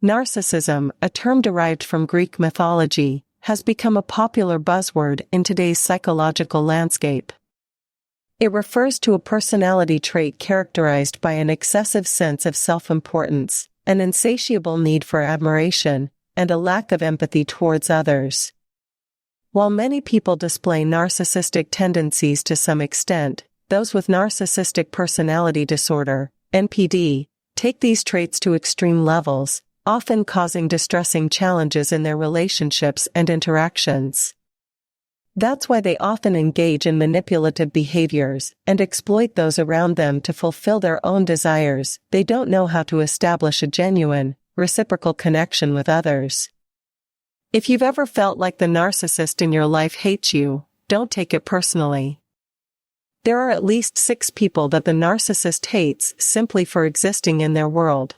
Narcissism, a term derived from Greek mythology, has become a popular buzzword in today's psychological landscape. It refers to a personality trait characterized by an excessive sense of self-importance, an insatiable need for admiration, and a lack of empathy towards others. While many people display narcissistic tendencies to some extent, those with narcissistic personality disorder, NPD, take these traits to extreme levels, often causing distressing challenges in their relationships and interactions. That's why they often engage in manipulative behaviors and exploit those around them to fulfill their own desires. They don't know how to establish a genuine, reciprocal connection with others. If you've ever felt like the narcissist in your life hates you, don't take it personally. There are at least 6 people that the narcissist hates simply for existing in their world.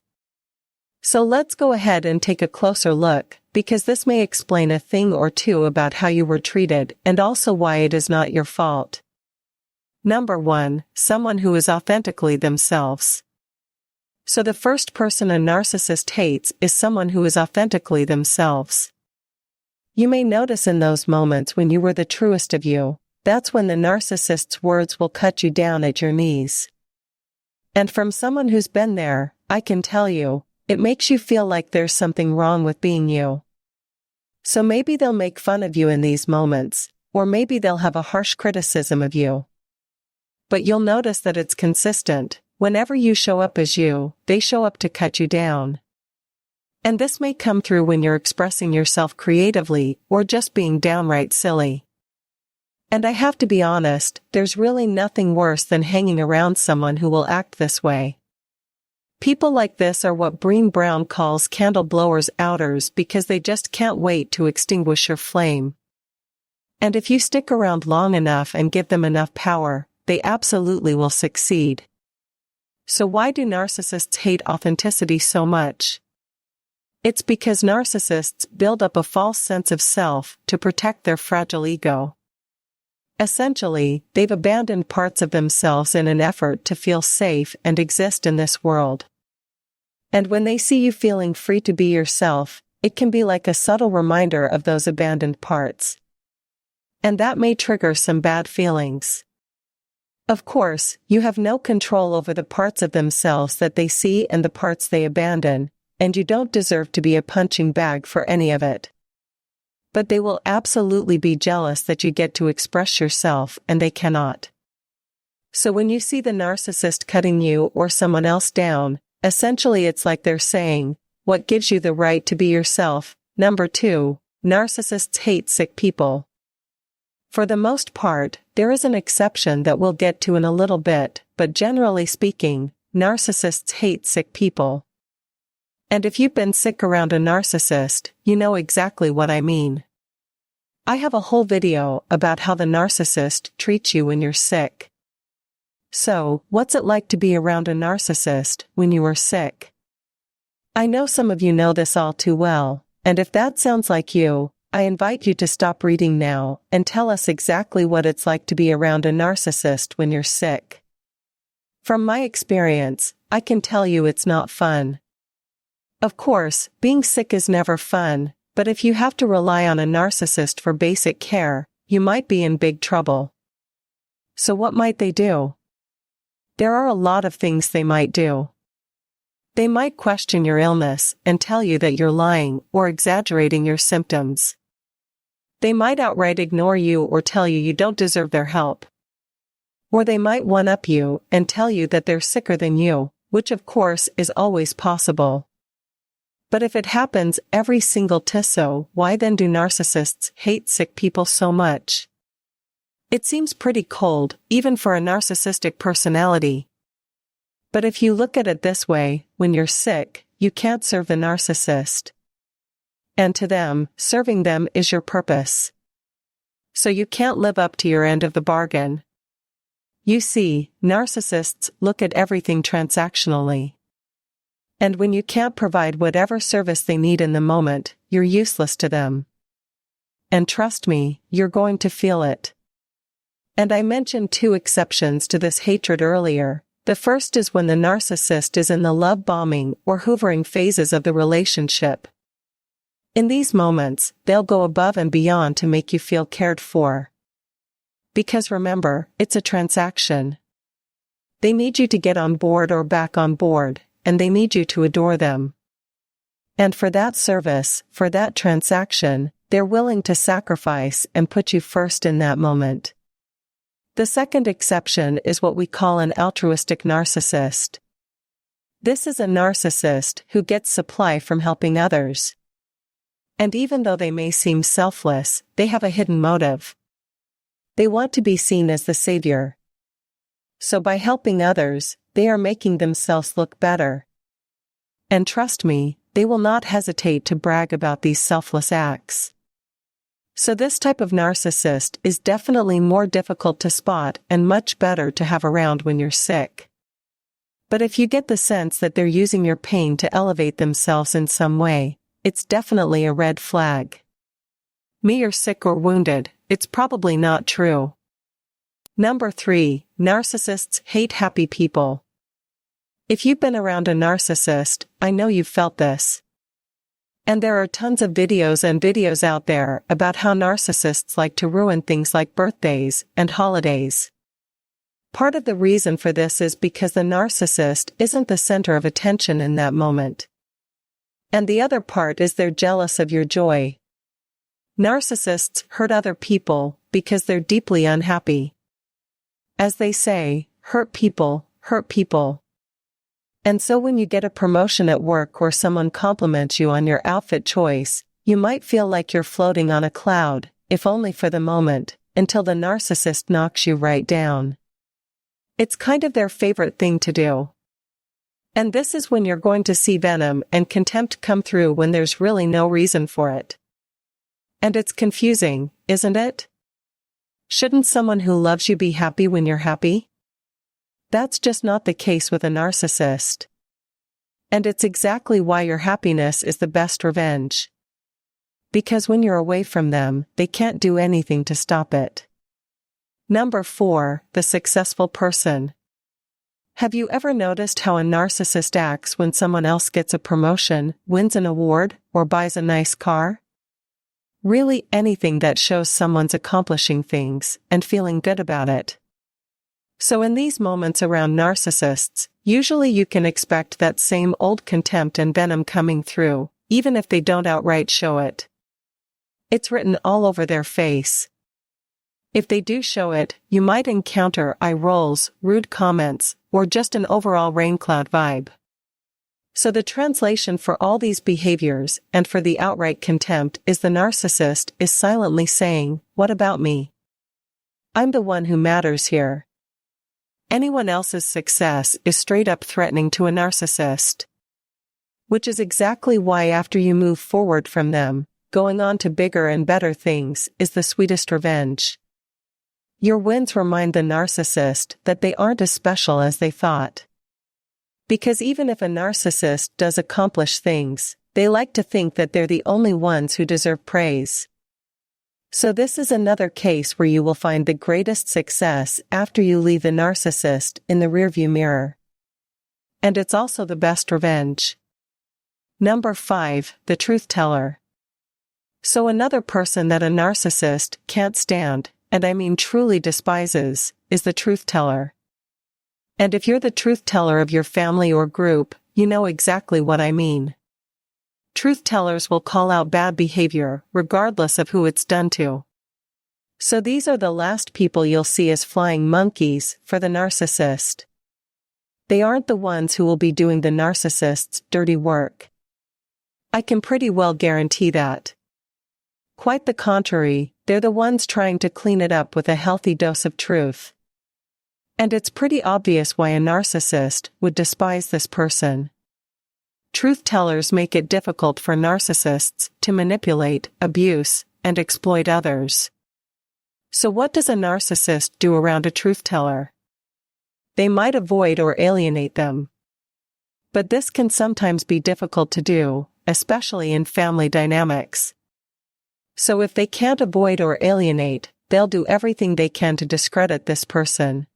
So let's go ahead and take a closer look, because this may explain a thing or two about how you were treated and also why it is not your fault. Number 1, someone who is authentically themselves. So the first person a narcissist hates is someone who is authentically themselves. You may notice in those moments when you were the truest of you, that's when the narcissist's words will cut you down at your knees. And from someone who's been there, I can tell you, it makes you feel like there's something wrong with being you. So maybe they'll make fun of you in these moments, or maybe they'll have a harsh criticism of you. But you'll notice that it's consistent. Whenever you show up as you, they show up to cut you down. And this may come through when you're expressing yourself creatively or just being downright silly. And I have to be honest, there's really nothing worse than hanging around someone who will act this way. People like this are what Brené Brown calls candle blowers outers because they just can't wait to extinguish your flame. And if you stick around long enough and give them enough power, they absolutely will succeed. So why do narcissists hate authenticity so much? It's because narcissists build up a false sense of self to protect their fragile ego. Essentially, they've abandoned parts of themselves in an effort to feel safe and exist in this world. And when they see you feeling free to be yourself, it can be like a subtle reminder of those abandoned parts. And that may trigger some bad feelings. Of course, you have no control over the parts of themselves that they see and the parts they abandon, and you don't deserve to be a punching bag for any of it. But they will absolutely be jealous that you get to express yourself and they cannot. So when you see the narcissist cutting you or someone else down, essentially it's like they're saying, what gives you the right to be yourself? Number 2, narcissists hate sick people. For the most part, there is an exception that we'll get to in a little bit, but generally speaking, narcissists hate sick people. And if you've been sick around a narcissist, you know exactly what I mean. I have a whole video about how the narcissist treats you when you're sick. So, what's it like to be around a narcissist when you are sick? I know some of you know this all too well, and if that sounds like you, I invite you to stop reading now and tell us exactly what it's like to be around a narcissist when you're sick. From my experience, I can tell you it's not fun. Of course, being sick is never fun, but if you have to rely on a narcissist for basic care, you might be in big trouble. So what might they do? There are a lot of things they might do. They might question your illness and tell you that you're lying or exaggerating your symptoms. They might outright ignore you or tell you don't deserve their help. Or they might one-up you and tell you that they're sicker than you, which of course is always possible. But if it happens every single tisso, why then do narcissists hate sick people so much? It seems pretty cold, even for a narcissistic personality. But if you look at it this way, when you're sick, you can't serve the narcissist. And to them, serving them is your purpose. So you can't live up to your end of the bargain. You see, narcissists look at everything transactionally. And when you can't provide whatever service they need in the moment, you're useless to them. And trust me, you're going to feel it. And I mentioned 2 exceptions to this hatred earlier. The first is when the narcissist is in the love bombing or hoovering phases of the relationship. In these moments, they'll go above and beyond to make you feel cared for. Because remember, it's a transaction. They need you to get on board or back on board, and they need you to adore them. And for that service, for that transaction, they're willing to sacrifice and put you first in that moment. The second exception is what we call an altruistic narcissist. This is a narcissist who gets supply from helping others. And even though they may seem selfless, they have a hidden motive. They want to be seen as the savior. So by helping others, they are making themselves look better. And trust me, they will not hesitate to brag about these selfless acts. So this type of narcissist is definitely more difficult to spot and much better to have around when you're sick. But if you get the sense that they're using your pain to elevate themselves in some way, it's definitely a red flag. Me you're sick or wounded, it's probably not true. Number 3, narcissists hate happy people. If you've been around a narcissist, I know you've felt this. And there are tons of videos out there about how narcissists like to ruin things like birthdays and holidays. Part of the reason for this is because the narcissist isn't the center of attention in that moment. And the other part is they're jealous of your joy. Narcissists hurt other people because they're deeply unhappy. As they say, hurt people hurt people. And so when you get a promotion at work or someone compliments you on your outfit choice, you might feel like you're floating on a cloud, if only for the moment, until the narcissist knocks you right down. It's kind of their favorite thing to do. And this is when you're going to see venom and contempt come through when there's really no reason for it. And it's confusing, isn't it? Shouldn't someone who loves you be happy when you're happy? That's just not the case with a narcissist. And it's exactly why your happiness is the best revenge. Because when you're away from them, they can't do anything to stop it. Number 4, the successful person. Have you ever noticed how a narcissist acts when someone else gets a promotion, wins an award, or buys a nice car? Really anything that shows someone's accomplishing things and feeling good about it. So in these moments around narcissists, usually you can expect that same old contempt and venom coming through, even if they don't outright show it. It's written all over their face. If they do show it, you might encounter eye rolls, rude comments, or just an overall raincloud vibe. So the translation for all these behaviors and for the outright contempt is the narcissist is silently saying, "What about me? I'm the one who matters here." Anyone else's success is straight up threatening to a narcissist. Which is exactly why after you move forward from them, going on to bigger and better things is the sweetest revenge. Your wins remind the narcissist that they aren't as special as they thought. Because even if a narcissist does accomplish things, they like to think that they're the only ones who deserve praise. So this is another case where you will find the greatest success after you leave the narcissist in the rearview mirror. And it's also the best revenge. Number 5, the truth teller. So another person that a narcissist can't stand, and I mean truly despises, is the truth teller. And if you're the truth teller of your family or group, you know exactly what I mean. Truth tellers will call out bad behavior, regardless of who it's done to. So these are the last people you'll see as flying monkeys for the narcissist. They aren't the ones who will be doing the narcissist's dirty work. I can pretty well guarantee that. Quite the contrary, they're the ones trying to clean it up with a healthy dose of truth. And it's pretty obvious why a narcissist would despise this person. Truth tellers make it difficult for narcissists to manipulate, abuse, and exploit others. So what does a narcissist do around a truth teller? They might avoid or alienate them. But this can sometimes be difficult to do, especially in family dynamics. So if they can't avoid or alienate, they'll do everything they can to discredit this person.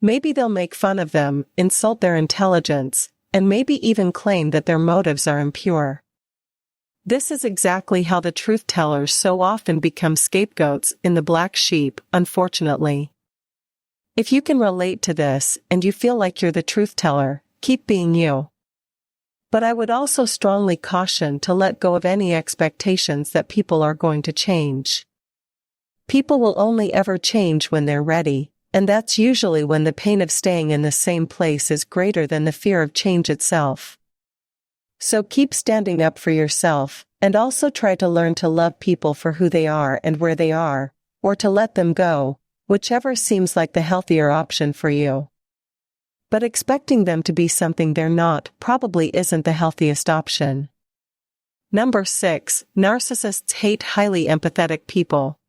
Maybe they'll make fun of them, insult their intelligence, and maybe even claim that their motives are impure. This is exactly how the truth tellers so often become scapegoats in the black sheep, unfortunately. If you can relate to this and you feel like you're the truth teller, keep being you. But I would also strongly caution to let go of any expectations that people are going to change. People will only ever change when they're ready, and that's usually when the pain of staying in the same place is greater than the fear of change itself. So keep standing up for yourself, and also try to learn to love people for who they are and where they are, or to let them go, whichever seems like the healthier option for you. But expecting them to be something they're not probably isn't the healthiest option. Number 6, narcissists hate highly empathetic people.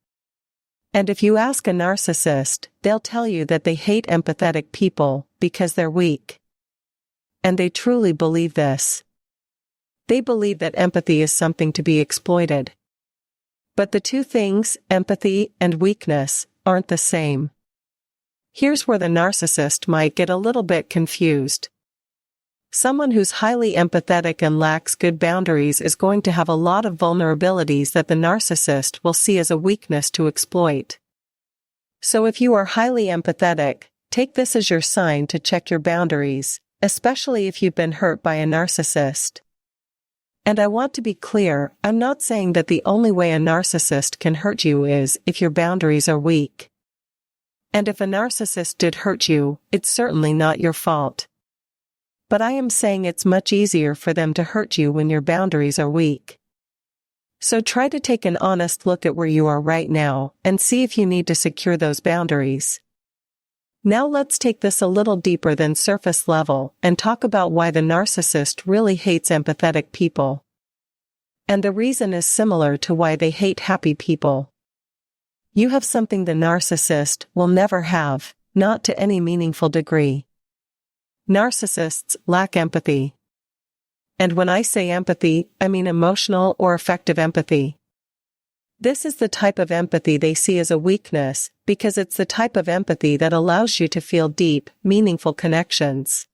And if you ask a narcissist, they'll tell you that they hate empathetic people because they're weak. And they truly believe this. They believe that empathy is something to be exploited. But the two things, empathy and weakness, aren't the same. Here's where the narcissist might get a little bit confused. Someone who's highly empathetic and lacks good boundaries is going to have a lot of vulnerabilities that the narcissist will see as a weakness to exploit. So if you are highly empathetic, take this as your sign to check your boundaries, especially if you've been hurt by a narcissist. And I want to be clear, I'm not saying that the only way a narcissist can hurt you is if your boundaries are weak. And if a narcissist did hurt you, it's certainly not your fault. But I am saying it's much easier for them to hurt you when your boundaries are weak. So try to take an honest look at where you are right now and see if you need to secure those boundaries. Now let's take this a little deeper than surface level and talk about why the narcissist really hates empathetic people. And the reason is similar to why they hate happy people. You have something the narcissist will never have, not to any meaningful degree. Narcissists lack empathy. And when I say empathy, I mean emotional or affective empathy. This is the type of empathy they see as a weakness, because it's the type of empathy that allows you to feel deep, meaningful connections.